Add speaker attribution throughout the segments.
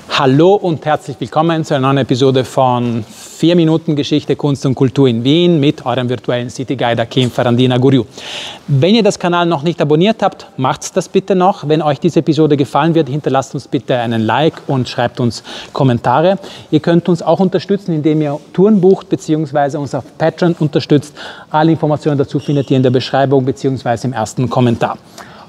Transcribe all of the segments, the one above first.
Speaker 1: Hallo und herzlich willkommen zu einer neuen Episode von 4 Minuten Geschichte, Kunst und Kultur in Wien mit eurem virtuellen City Guide Akim Ferrandina Guriu. Wenn ihr das Kanal noch nicht abonniert habt, macht das bitte noch. Wenn euch diese Episode gefallen wird, hinterlasst uns bitte einen Like und schreibt uns Kommentare. Ihr könnt uns auch unterstützen, indem ihr Touren bucht bzw. uns auf Patreon unterstützt. Alle Informationen dazu findet ihr in der Beschreibung bzw. im ersten Kommentar.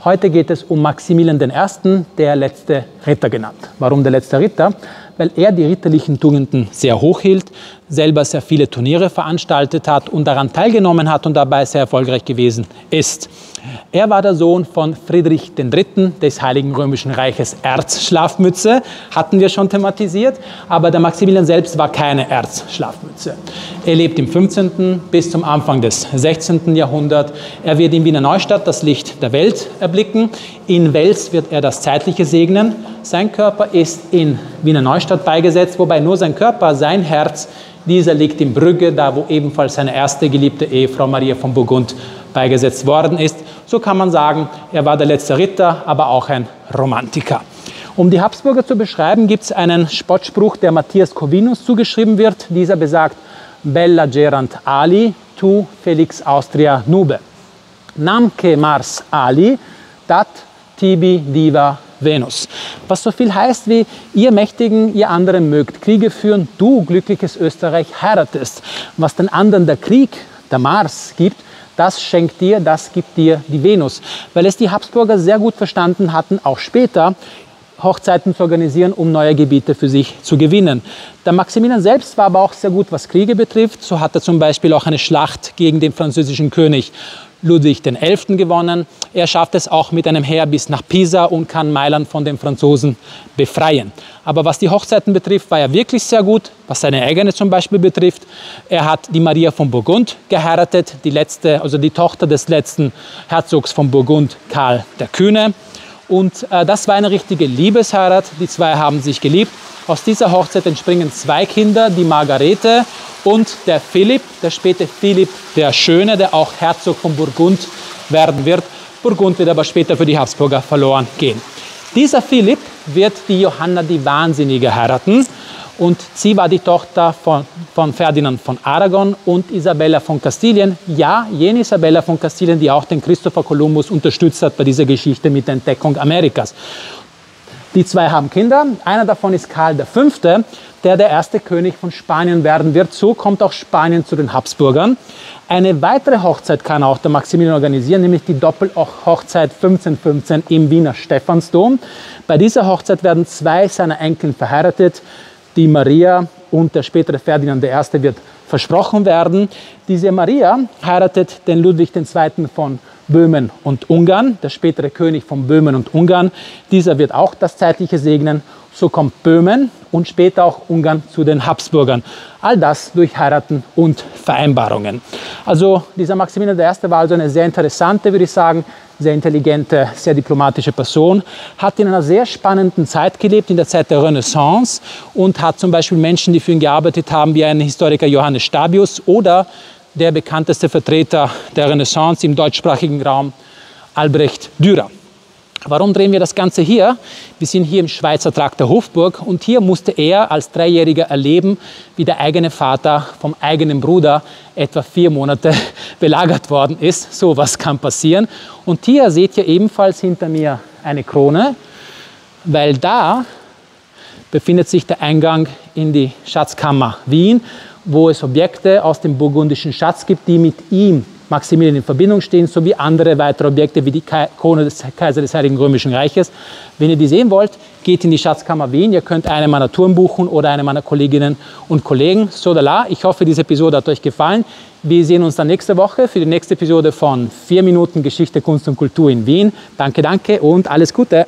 Speaker 1: Heute geht es um Maximilian I., der letzte Ritter genannt. Warum der letzte Ritter? Weil er die ritterlichen Tugenden sehr hoch hielt, selber sehr viele Turniere veranstaltet hat und daran teilgenommen hat und dabei sehr erfolgreich gewesen ist. Er war der Sohn von Friedrich III. Des Heiligen Römischen Reiches, Erzschlafmütze, hatten wir schon thematisiert, aber der Maximilian selbst war keine Erzschlafmütze. Er lebt im 15. bis zum Anfang des 16. Jahrhunderts. Er wird in Wiener Neustadt das Licht der Welt erblicken. In Wels wird er das Zeitliche segnen. Sein Körper ist in Wiener Neustadt beigesetzt, wobei nur sein Körper, sein Herz, dieser liegt in Brügge, da wo ebenfalls seine erste geliebte Ehefrau Maria von Burgund beigesetzt worden ist. So kann man sagen, er war der letzte Ritter, aber auch ein Romantiker. Um die Habsburger zu beschreiben, gibt es einen Spottspruch, der Matthias Corvinus zugeschrieben wird. Dieser besagt: Bella gerant ali, tu Felix Austria nube. Namque Mars ali, dat tibi diva Venus. Was so viel heißt wie: ihr Mächtigen, ihr anderen mögt Kriege führen, du glückliches Österreich heiratest. Was den anderen der Krieg, der Mars gibt, das schenkt dir, das gibt dir die Venus. Weil es die Habsburger sehr gut verstanden hatten, auch später Hochzeiten zu organisieren, um neue Gebiete für sich zu gewinnen. Der Maximilian selbst war aber auch sehr gut, was Kriege betrifft. So hat er zum Beispiel auch eine Schlacht gegen den französischen König Ludwig XI. Gewonnen. Er schafft es auch mit einem Heer bis nach Pisa und kann Mailand von den Franzosen befreien. Aber was die Hochzeiten betrifft, war er wirklich sehr gut. Was seine eigene zum Beispiel betrifft, er hat die Maria von Burgund geheiratet, die Tochter des letzten Herzogs von Burgund, Karl der Kühne. Und das war eine richtige Liebesheirat. Die zwei haben sich geliebt. Aus dieser Hochzeit entspringen 2 Kinder, die Margarete und der Philipp, der späte Philipp der Schöne, der auch Herzog von Burgund werden wird. Burgund wird aber später für die Habsburger verloren gehen. Dieser Philipp wird die Johanna die Wahnsinnige heiraten. Und sie war die Tochter von Ferdinand von Aragon und Isabella von Kastilien. Ja, jene Isabella von Kastilien, die auch den Christopher Columbus unterstützt hat bei dieser Geschichte mit der Entdeckung Amerikas. Die 2 haben Kinder. Einer davon ist Karl V., der erste König von Spanien werden wird. So kommt auch Spanien zu den Habsburgern. Eine weitere Hochzeit kann auch der Maximilian organisieren, nämlich die Doppelhochzeit 1515 im Wiener Stephansdom. Bei dieser Hochzeit werden 2 seiner Enkel verheiratet. Die Maria und der spätere Ferdinand I. wird versprochen werden. Diese Maria heiratet den Ludwig II. Von Böhmen und Ungarn, der spätere König von Böhmen und Ungarn. Dieser wird auch das Zeitliche segnen. So kommt Böhmen und später auch Ungarn zu den Habsburgern. All das durch Heiraten und Vereinbarungen. Also dieser Maximilian I. war also eine sehr interessante, würde ich sagen, sehr intelligente, sehr diplomatische Person, hat in einer sehr spannenden Zeit gelebt, in der Zeit der Renaissance, und hat zum Beispiel Menschen, die für ihn gearbeitet haben, wie ein Historiker Johannes Stabius oder der bekannteste Vertreter der Renaissance im deutschsprachigen Raum, Albrecht Dürer. Warum drehen wir das Ganze hier? Wir sind hier im Schweizer Trakt der Hofburg und hier musste er als 3-Jähriger erleben, wie der eigene Vater vom eigenen Bruder etwa 4 Monate belagert worden ist. So was kann passieren. Und hier seht ihr ebenfalls hinter mir eine Krone, weil da befindet sich der Eingang in die Schatzkammer Wien, wo es Objekte aus dem burgundischen Schatz gibt, die mit ihm, Maximilian, in Verbindung stehen, sowie andere weitere Objekte wie die Krone des Kaisers des Heiligen Römischen Reiches. Wenn ihr die sehen wollt, geht in die Schatzkammer Wien. Ihr könnt eine meiner Touren buchen oder eine meiner Kolleginnen und Kollegen. Sodala, ich hoffe, diese Episode hat euch gefallen. Wir sehen uns dann nächste Woche für die nächste Episode von 4 Minuten Geschichte, Kunst und Kultur in Wien. Danke, danke und alles Gute!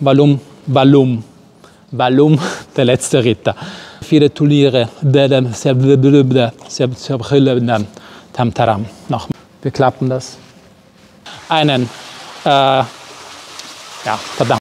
Speaker 1: Valum, der letzte Ritter. 4 Turniere, noch. Wir klappen das. Ja, verdammt.